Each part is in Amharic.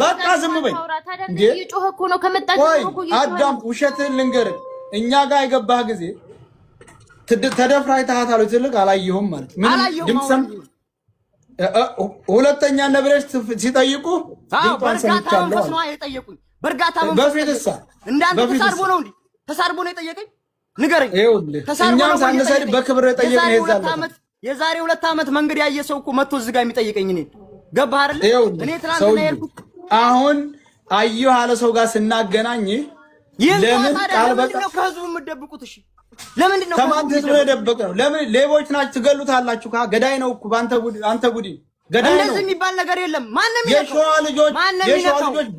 በቃ ዝም በይ እንዴ! ቆይ አዳም ውሸትን ልንገር፣ እኛ ጋር የገባህ ጊዜ ተደፍራ አይተሃታል ትልቅ አላየሁም ማለት ምንም ድምፅ ሁለተኛ ነብረሽ ሲጠይቁ ድምጿን ሰምቻለሁ ነው የጠየቁኝ። በርጋታ በፊትሳ ተሳርቦ ነው እንዴ? ተሳርቦ ነው የጠየቀኝ? ንገረኝ። እኛም ሳንሰድ በክብር የጠየቀኝ የዛሬ 2 ዓመት መንገድ ያየ ሰው እኮ መጥቶ እዚህ ጋር የሚጠይቀኝ እኔ ገባህ አይደል? እኔ ትናንትና ያልኩት አሁን አየሁ አለ ሰው ጋር ስናገናኝ ለምን ቃል በቃ ነው ከህዝቡ የምትደብቁት? እሺ ለምንድን ነው ከማን ነው የደበቀው? ለምን ሌቦች ናችሁ ትገሉታላችሁ? ገዳይ ነው እኮ አንተ ጉዲ ገዳይ ነው። እንደዚህ የሚባል ነገር የለም። ማንንም የሸዋ ልጆች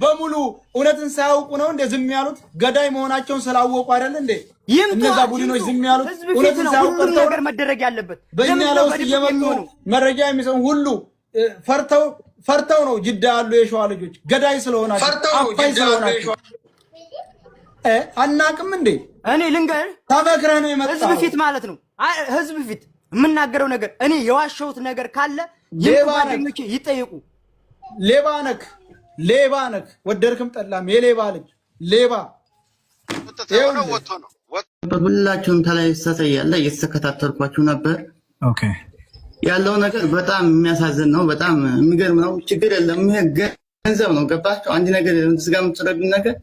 በሙሉ እውነትን ሳያውቁ ነው እንደ ዝም ያሉት? ገዳይ መሆናቸውን ስላወቁ አይደል እንዴ እነዛ ቡድኖች ዝም ያሉት? እውነትን ሳያውቁ ነገር መደረግ ያለበት በእኛ ለውስጥ እየመጡ መረጃ የሚሰሙ ሁሉ ፈርተው ነው ጅዳ ያሉ የሸዋ ልጆች ገዳይ ስለሆናቸው አፋይ ስለሆናቸው አናቅም እንዴ? እኔ ልንገር ተመክረህ ነው የመጣው ህዝብ ፊት ማለት ነው። ህዝብ ፊት የምናገረው ነገር እኔ የዋሸሁት ነገር ካለ ሌባኖች ይጠየቁ። ሌባ ነክ ወደድክም ጠላም የሌባ ልጅ ሌባ ሁላችሁም ተላይ ተሰያለ እየተከታተልኳችሁ ነበር። ኦኬ ያለው ነገር በጣም የሚያሳዝን ነው። በጣም የሚገርም ነው። ችግር የለም። ይሄ ገንዘብ ነው። ገባችሁ? አንድ ነገር እዚህ ጋር የምትረዱት ነገር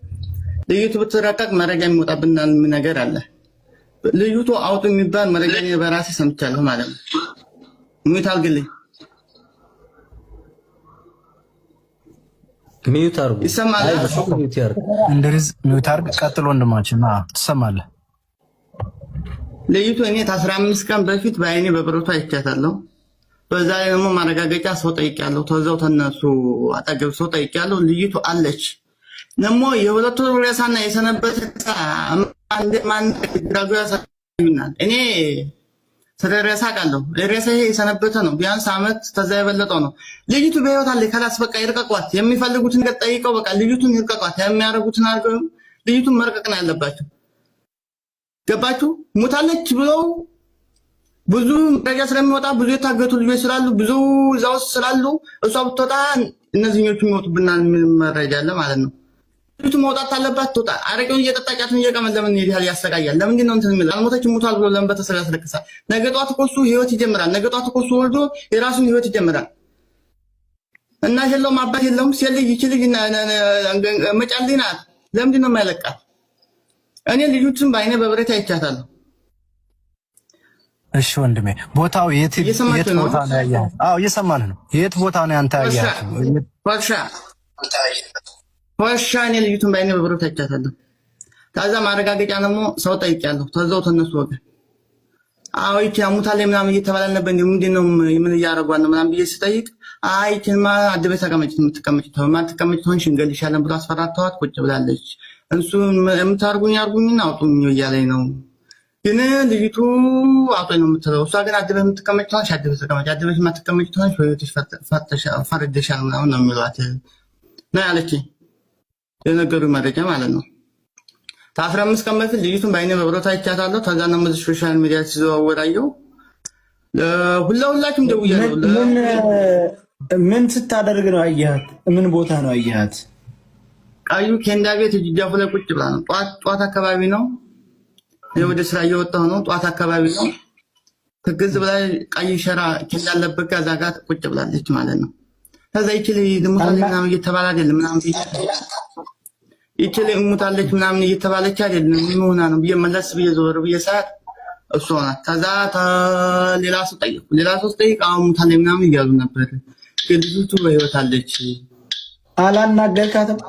ልዩቱ ብትራቀቅ መረጃ የሚወጣብናል ነገር አለ። ልዩቱ አውጡ የሚባል መረጃ እኔ በራሴ ሰምቻለሁ ማለት ነው። ሚዩት አድርግልኝ። ሚዩት አድርጉ። ይሰማል? እንደዚህ ሚዩት አድርግ። ቀጥሎ ወንድማችን ትሰማለህ? ልዩቱ እኔ 15 ቀን በፊት በአይኔ በብረቱ አይቻታለሁ። በዛ ላይ ደግሞ ማረጋገጫ ሰው ጠይቄያለሁ። ተዛው ተነሱ አጠገብ ሰው ጠይቄያለሁ። ልዩቱ አለች። ነሞ የሁለቱ ሬሳና የሰነበተ ማን ግራጉ ያሳዩናል። እኔ ስለ ሬሳ ቃለሁ ሬሳ ይሄ የሰነበተ ነው። ቢያንስ አመት ተዛ የበለጠው ነው። ልዩቱ በህይወት አለ። ከላስ በቃ ይርቀቋት። የሚፈልጉትን ጠይቀው በቃ ልዩቱን ይርቀቋት። የሚያረጉትን አድርገው ልዩቱን መርቀቅ ነው ያለባቸው። ገባችሁ? ሙታለች ብለው ብዙ መረጃ ስለሚወጣ ብዙ የታገቱ ልጆች ስላሉ ብዙ እዛው ስላሉ እሷ ብትወጣ እነዚህኞቹ የሚወጡብናል። ምን መረጃ አለ ማለት ነው። ልጅቱ መውጣት አለባት። ትወጣ። አረቄውን እየጠጣቻት እየቀመ ለምን ይሄዳል? ያሰቃያል። ለምንድን ነው እንትን የሚለው? አልሞተች ሙታል ብሎ ለምን በተሰራ ያስለቅሳል? ነገ ጧት እኮ እሱ ህይወት ይጀምራል። ነገ ጧት እኮ እሱ ወልዶ የራሱን ህይወት ይጀምራል። እና የለውም አባት የለውም። ሲልጅ ይችልጅ መጫልኝ ናት። ለምንድን ነው የማይለቃት? እኔ ልዩቱን በአይኔ በብረት አይቻታለሁ። እሺ ወንድሜ ቦታው የት ቦታ ነው ያያው? አዎ እየሰማን ነው። የት ቦታ ነው ያንተ ያያው? ወሻ እኔ ልዩቱን በአይኔ በብረት አይቻታለሁ። ታዛ ማረጋገጫ ደግሞ ሰው ጠይቄያለሁ። ተዛው ተነሱ ወገን አዎ ይቺ አሙታለ ምናምን እየተባለ ነበር። ምንድን ነው ምን እያደረጓት ነው ምናምን ብዬ ስጠይቅ አይ ይቺማ አድበ ተቀመጭ የምትቀመጭ ሆንሽ እንገልሻለን ብሎ አስፈራርተዋት ቁጭ ብላለች። እንሱ የምታርጉኝ አርጉኝና አውጡኝ እያለኝ ነው። ግን ልጅቱ አውጡኝ ነው የምትለው። እሷ ግን አድበህ የምትቀመጭ ሆንሽ አድበህ ተቀመጭ፣ አድበሽ የማትቀመጭ ሆንሽ ወይስ ፈርደሻል ምናምን ነው የሚሏት ነው ያለችኝ። የነገሩ መረጃ ማለት ነው። ከ15 ቀን በፊት ልጅቱን በአይኔ በብረቱ አይቻታለሁ። ከዛ ነው ብዙ ሶሻል ሚዲያ ሲዘዋወራየው ሁላችሁም ደውያለሁ። ምን ስታደርግ ነው አየሃት? ምን ቦታ ነው አየሃት? ቃዩ ኬንዳ ቤት ጅጃፉ ላይ ቁጭ ብላ ነው። ጧት አካባቢ ነው ወደ ስራ እየወጣሁ ነው። ጧት አካባቢ ነው። ትግዝ ብላ ቀይ ሸራ ኬንዳ አለበት ጋር እዛ ጋር ቁጭ ብላለች ማለት ነው። ከዛ ይችል ሙታለች ምናምን እየተባለ አይደለም ምናምን ይችል ሙታለች ምናምን እየተባለች አይደለም ምን ሆና ነው ብዬ መለስ ብዬ ዞር ብዬ ሰዓት እሷ ናት። ከዛ ሌላ ሰው ጠይቅ አሁን ሙታለች ምናምን እያሉ ነበር። ግን ልጅቱ በህይወት አለች። አላናገርካትም?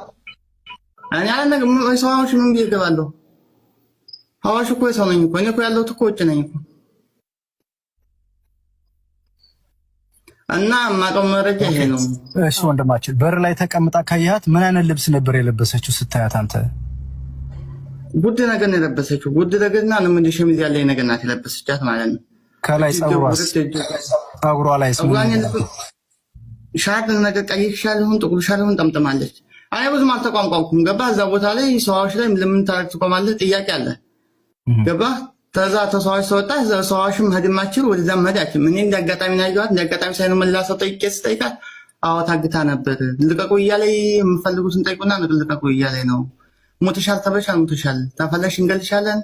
እኔ አላናገርም። ሰው ሀዋሽ ምን ብዬ እገባለሁ? ሀዋሽ እኮ ሰው ነኝ እኮ እኔ እኮ ያለሁት እኮ ውጭ ነኝ እኮ። እና ማቀም መረጃ ይሄ ነው። እሺ ወንድማችን በር ላይ ተቀምጣ ካያት ምን አይነት ልብስ ነበር የለበሰችው ስታያት አንተ? ጉድ ነገር ነው የለበሰችው። ጉድ ነገርና ነው ምን ሸሚዝ ያለኝ ነገር ናት የለበሰቻት ማለት ነው። ከላይ ፀጉሯ ላይ ሻርት ነገር ቀይ ሻልሁን ጥቁር ሻልሁን ጠምጥማለች። አይ ብዙም አልተቋንቋንኩም። ገባ እዛ ቦታ ላይ ሰዋሽ ላይ ለምን ታረክ ትቆማለህ? ጥያቄ አለ። ገባ ተዛ ተሰዋሽ ሰወጣ ሰዋሽም ሄድማችሁ ወደዛ መዳች ምን እንዳጋጣሚ ነው ያዩት። እንዳጋጣሚ ሳይሆን መላሰው ጠይቄ ስጠይቃት አዎ ታግታ ነበር። ልቀቁ እያለ የምፈልጉትን ጠይቁና ልቀቁ እያለ ነው። ሞተሻል ተበሻል፣ ሞተሻል ታፈለሽ እንገልሻለን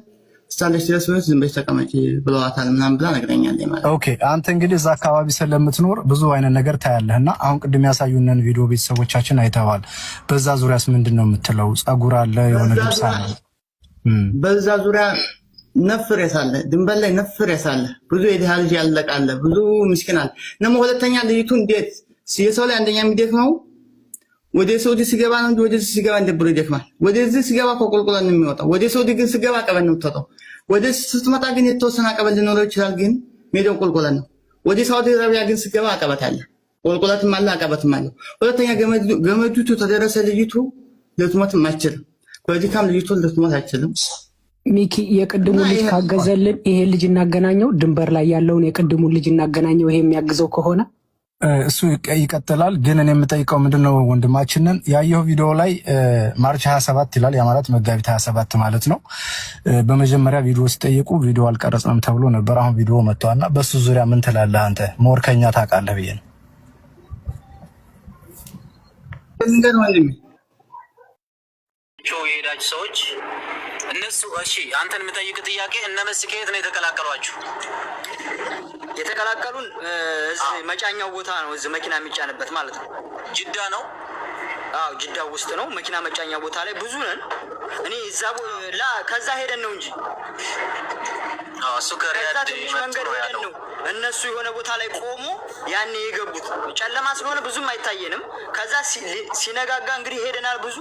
ስታለሽ ድረስ ነው ዝም ብለሽ ተቀመጪ ብለዋታል ምናምን ብላ ነግረኛለች ማለት። ኦኬ አንተ እንግዲህ እዛ አካባቢ ስለምትኖር ብዙ አይነት ነገር ታያለህና አሁን ቅድም ያሳዩንን ቪዲዮ ቤተሰቦቻችን አይተዋል። በዛ ዙሪያስ ምንድነው የምትለው? ጸጉር አለ የሆነ ልብስ አለ። በዛ ዙሪያ ነፍር ያሳለ ድንበር ላይ ነፍር ያሳለ ብዙ የድሃ ልጅ ያለቃለ ብዙ ምስኪን አለ። ነሞ ሁለተኛ ልጅቱ እንዴት የሰው ላይ አንደኛ የሚደክመው ወደ ሳውዲ ሲገባ ነው እንጂ ወደዚህ ሲገባ እንደብሮ ይደክማል። ወደዚህ ሲገባ ኮቁልቁለን ነው የሚወጣው። ወደ ሳውዲ ግን ሲገባ ቀበል ነው የምትወጣው። ወደ ስትመጣ ግን የተወሰነ ቀበል ሊኖረው ይችላል፣ ግን ሜዳው ቁልቁለን ነው። ወደ ሳውዲ አረቢያ ግን ሲገባ አቀበት አለ፣ ቁልቁለትም አለ፣ አቀበትም አለ። ሁለተኛ ገመዱቱ ተደረሰ ልጅቱ ልትሞትም አትችልም። በዚህም ልጅቱ ልትሞት አትችልም። ሚኪ የቅድሙ ልጅ ካገዘልን ይሄ ልጅ እናገናኘው፣ ድንበር ላይ ያለውን የቅድሙ ልጅ እናገናኘው። ይሄ የሚያግዘው ከሆነ እሱ ይቀጥላል። ግን እኔ የምጠይቀው ምንድነው ወንድማችንን ያየው ቪዲዮ ላይ ማርች 27 ይላል። ያ ማለት መጋቢት 27 ማለት ነው። በመጀመሪያ ቪዲዮ ሲጠይቁ ቪዲዮ አልቀረጽንም ተብሎ ነበር። አሁን ቪዲዮ መጥቷልና በሱ ዙሪያ ምን ትላለህ አንተ? ሞርከኛ ታውቃለህ ብዬ ነው። የሄዳችሁ ሰዎች እነሱ እሺ፣ አንተን የምጠይቅ ጥያቄ እነ መሲ ከየት ነው የተቀላቀሏችሁ? የተቀላቀሉን እዚህ መጫኛው ቦታ ነው። እዚህ መኪና የሚጫንበት ማለት ነው። ጅዳ ነው። አዎ ጅዳ ውስጥ ነው። መኪና መጫኛ ቦታ ላይ ብዙ ነን። እኔ እዛ ከዛ ሄደን ነው እንጂ እሱ ከሪያድ መንገድ ሄደን ነው። እነሱ የሆነ ቦታ ላይ ቆሞ ያኔ የገቡት ጨለማ ስለሆነ ብዙም አይታየንም። ከዛ ሲነጋጋ እንግዲህ ሄደናል። ብዙ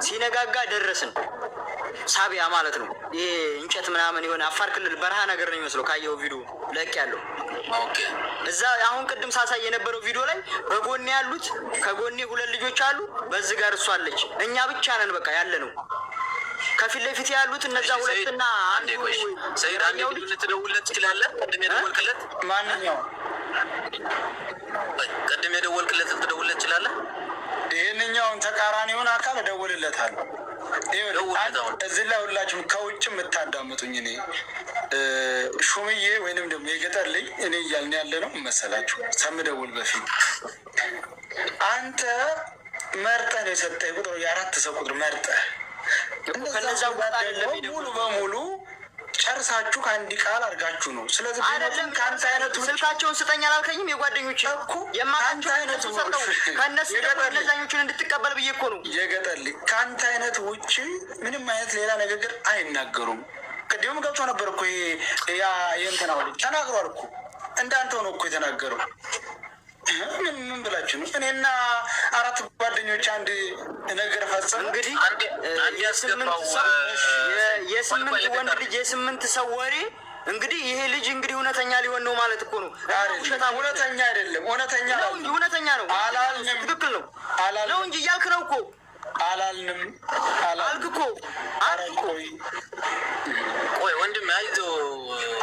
ሲነጋጋ ደረስን። ሳቢያ ማለት ነው። ይሄ እንጨት ምናምን የሆነ አፋር ክልል በረሃ ነገር ነው የሚመስለው። ካየው ቪዲዮ ለቅ ያለው እዛ አሁን ቅድም ሳሳይ የነበረው ቪዲዮ ላይ በጎኔ ያሉት ከጎኔ ሁለት ልጆች አሉ። በዚህ ጋር እሷ አለች። እኛ ብቻ ነን በቃ ያለ ነው። ከፊት ለፊት ያሉት እነዛ ሁለትና አንዴ ቆይ ሰይድ አንዴ ልትደውልለት ትችላለህ? ቅድም የደወልክለት ማንኛው ቅድም የደወልክለት ልትደውልለት ትችላለህ? ይህንኛውን ተቃራኒውን አካል እደውልለታለሁ። እዚህ ላይ ሁላችሁም ከውጭ የምታዳምጡኝ እኔ ሹምዬ ወይንም ደግሞ የገጠር ልጅ እኔ እያልን ያለ ነው መሰላችሁ። ከምደውል በፊት አንተ መርጠህ ነው የሰጠህ ቁጥር የአራት ሰው ቁጥር መርጠህ እነዛ ሙሉ በሙሉ ጨርሳችሁ ከአንድ ቃል አድርጋችሁ ነው። ስለዚህ ከአንተ አይነቱ ስልካቸውን ስጠኝ አላልከኝም? የጓደኞች እኮ የማንተ አይነቱ ከእነሱ እነዛኞቹን እንድትቀበል ብዬ እኮ ነው። የገጠር ልጅ ከአንተ አይነት ውጭ ምንም አይነት ሌላ ንግግር አይናገሩም። ቅድም ገብቶ ነበር እኮ ያ የእንትና ልጅ ተናግሯል እኮ እንዳንተ ሆኖ እኮ የተናገረው። ምን ብላችሁ ነው? እኔና አራት ጓደኞች አንድ ነገር ፈጸም። እንግዲህ የስምንት ወንድ ልጅ የስምንት ሰው ወሬ እንግዲህ ይሄ ልጅ እንግዲህ እውነተኛ ሊሆን ነው ማለት እኮ ነው። እውነተኛ አይደለም፣ እውነተኛ ነው እንጂ እውነተኛ ነው። አላልንም፣ ትክክል ነው ነው እንጂ እያልክ ነው እኮ። አላልንም አልክ እኮ አልክ እኮ። ቆይ ወንድም አይዞህ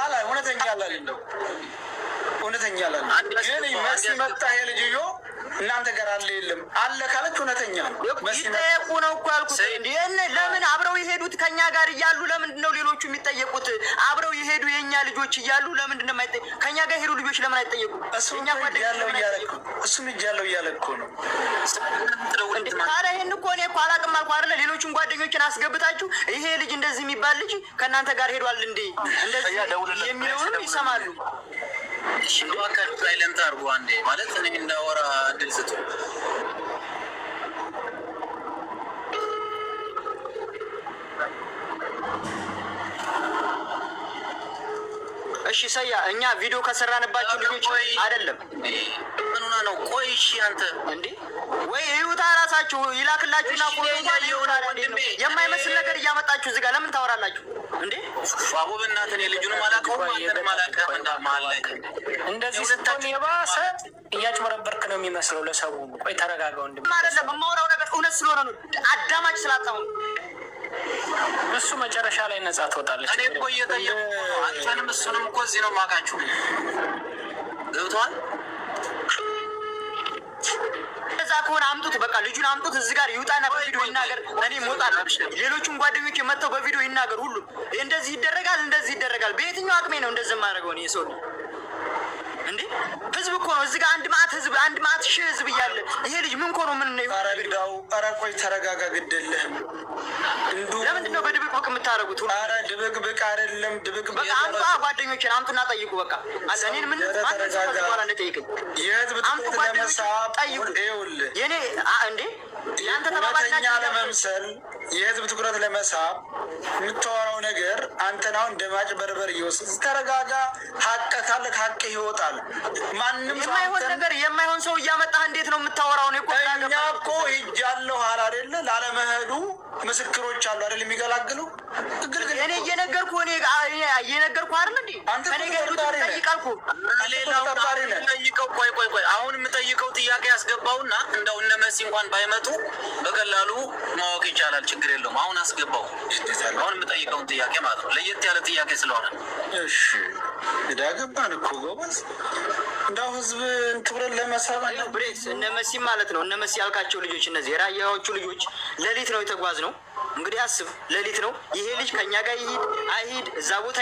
አላ እውነተኛ አላልንም ነው እውነተኛ አላልንም። ግን መሲ መጣ ይሄ ልጅዮ እናንተ ጋር አለ የለም አለ ካለች እውነተኛ ነው። ይጠየቁ ነው እኮ ያልኩት። ለምን አብረው የሄዱት ከኛ ጋር እያሉ ለምንድን ነው ሌሎቹ የሚጠየቁት? አብረው የሄዱ የእኛ ልጆች እያሉ ለምንድን ነው የማይጠየቁ? ከኛ ጋር ሄዱ ልጆች ለምን አይጠየቁ? እሱም እጅ ያለው እያለ እኮ ነው። ታዲያ ይሄን እኮ እኔ እኮ አላውቅም አልኩህ አይደለ? ሌሎቹን ጓደኞችን አስገብታችሁ ይሄ ልጅ እንደዚህ የሚባል ልጅ ከእናንተ ጋር ሄዷል እንዴ እንደዚህ የሚለውንም ይሰማሉ። ሽባካል ሳይለንት አድርጎ አንዴ ማለት እኔ እንዳወራ እድል ስጡ። እሺ ሰያ እኛ ቪዲዮ ከሰራንባቸው ልጆች አይደለም። ምን ሆነ ነው? ቆይ እሺ አንተ እንዴ ወይ ይሁታ ራሳችሁ ይላክላችሁና የማይመስል ነገር እያመጣችሁ እዚህ ጋር ለምን ታወራላችሁ እንዴ? አቡ በእናትህ እኔ ልጁንም አላውቀውም አንተንም አላውቅም። እንዳማለክ እንደዚህ ስትሆን የባሰ እያጭበረበርክ ነው የሚመስለው ለሰው። ቆይ ተረጋጋው። እንዴ አይደለም የማወራው ነገር እውነት ስለሆነ ነው። አዳማጭ ስላጣሁ እሱ መጨረሻ ላይ ነጻ ትወጣለች። እኔ እኮ እየጠየቁ አንተንም እሱንም እኮ እዚህ ነው የማውቃችሁ። ገብቶሃል? እዛ ከሆነ አምጡት፣ በቃ ልጁን አምጡት። እዚህ ጋር ይውጣና በቪዲዮ ይናገር። እኔ ሞጣለሁ። ሌሎቹን ጓደኞች መጥተው በቪዲዮ ይናገር። ሁሉም እንደዚህ ይደረጋል፣ እንደዚህ ይደረጋል። በየትኛው አቅሜ ነው እንደዚህ የማደርገው? እኔ ሰው እንዴ ህዝብ እኮ ነው እዚህ ጋር አንድ ማዕት ሺህ ህዝብ እያለ ይሄ ልጅ ምን እኮ ነው ምን ነው? ኧረ ቆይ ተረጋጋ፣ ግድልህም ለምንድን ነው በድብቅ የምታደርጉት? ኧረ ድብቅ አይደለም ድብቅ በቃ አምጡ ጓደኞችን አምጡና ጠይቁ። በቃ አለ እኔን ምን በኋላ እንደጠይቅኝ የህዝብ ትኩረት ለመሳብ ጠይቁ። ይኸውልህ የኔ እንዴ ያንተ ተባባሪኛ ለመምሰል የህዝብ ትኩረት ለመሳብ የምታወራው ነገር አንተን አሁን እንደማጭበርበር እየወሰድክ ተረጋጋ። ሀቅ ካለ ሀቅ ይወጣል። ማንም የማይሆን ነገር የማይሆን ሰው እያመጣህ እንዴት ነው የምታወራው? ነው እኛ እኮ ሂጃለሁ አለ አይደለ? ላለመሄዱ ምስክሮች አሉ አይደል? የሚገላግሉ እኔ እየነገርኩህ አይደል እንዴ? እኔ ጋር ጠይቃልኩ ጠይቀው። ቆይ አሁን የምጠይቀው ጥያቄ ያስገባውና እንደው እነ መሲ እንኳን ባይመጡ በቀላሉ ማወቅ ይቻላል። ችግር የለውም። አሁን አስገባው። አሁን የምጠይቀውን ጥያቄ ማለት ነው። ለየት ያለ ጥያቄ ስለሆነ እሺ። ገባን እኮ ጎበዝ። እንደው ህዝብ ትኩረት ለመሳብ ብሬክስ እነ መሲ ማለት ነው። እነ መሲ ያልካቸው ልጆች እነዚህ የራያዎቹ ልጆች ሌሊት ነው የተጓዝ ነው። እንግዲህ አስብ፣ ሌሊት ነው። ይሄ ልጅ ከኛ ጋር ይሂድ አይሂድ እዛ ቦታ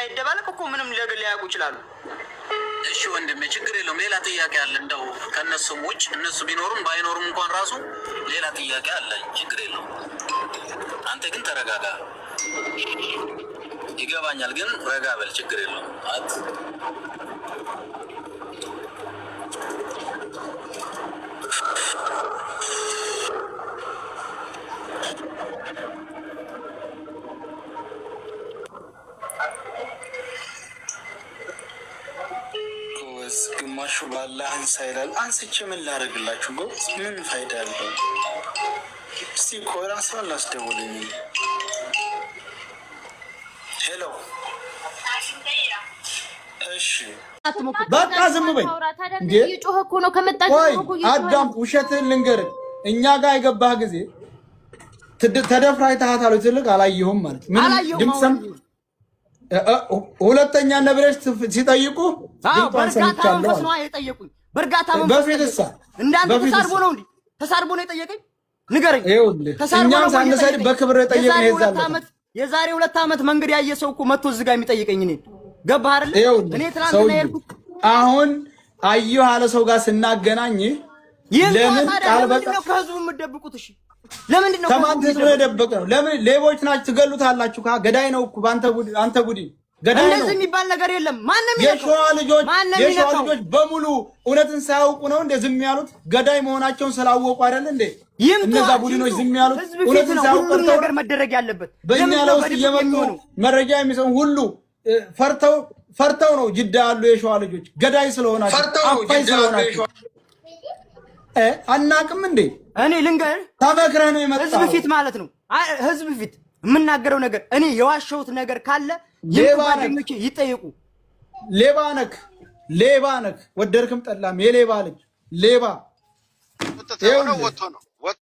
አይደባለቅ እኮ ምንም ሊያውቁ ይችላሉ። እሺ ወንድሜ ችግር የለውም። ሌላ ጥያቄ አለ። እንደው ከነሱም ውጭ እነሱ ቢኖሩም ባይኖሩም እንኳን ራሱ ሌላ ጥያቄ አለ። ችግር የለውም። አንተ ግን ተረጋጋ። ይገባኛል፣ ግን ረጋ በል። ችግር የለውም። ግማሹ ባላህ አንሳ ይላል። አንስቼ ምን ላደርግላችሁ? ጎበዝ ምን ፋይዳ አለው? እስቲ እኮ ራስህ አላስደውልኝ። ሄሎ እሺ በቃ ዝም በይ እንዴ! ቆይ አዳም ውሸትህን ልንገርህ። እኛ ጋር የገባህ ጊዜ ተደፍራ አይተሃታል ትልቅ አላየሁም ማለት ምን ድምፅ ሰምተህ ሁለተኛ ነብረሽ ሲጠይቁ ተሳርቦ ነው የጠየቀኝ። ንገረኝ። እኛም ሳንሰድ በክብር የጠየቅን የዛሬ 2 ዓመት መንገድ ያየ ሰው እኮ መጥቶ እዚህ ጋር የሚጠይቀኝ እኔን ገባህ አይደል? እኔ ትናንትና የሄድኩት አሁን አየሁ አለ ሰው ጋር ስናገናኝ ለምን ቃል በቃ ከህዝቡ የምትደብቁት? እሺ ለምንድን ነው ከማን ህዝብ የደበቀ ነው? ለምን ሌቦች ናችሁ ትገሉታላችሁ? ገዳይ ነው እኮ አንተ ቡድን ገዳይ ነው። እንደዚህ የሚባል ነገር የለም። የሸዋ ልጆች በሙሉ እውነትን ሳያውቁ ነው እንደ ዝም ያሉት? ገዳይ መሆናቸውን ስላወቁ አይደል እንዴ እነዛ ቡድኖች ዝም ያሉት? እውነትን ሳያውቁ ነገር መደረግ ያለበት በእኛ ለውስጥ እየመጡ መረጃ የሚሰሙ ሁሉ ፈርተው ነው ጅዳ ያሉ የሸዋ ልጆች ገዳይ ስለሆናቸው አፋይ ስለሆናቸው አናቅም እንዴ? እኔ ልንገርህ፣ ተመክረህ ነው የመጣው። ህዝብ ፊት ማለት ነው። ህዝብ ፊት የምናገረው ነገር እኔ የዋሸሁት ነገር ካለ ጓደኞቼ ይጠየቁ። ሌባ ነክ ወደድክም ጠላም የሌባ ልጅ ሌባ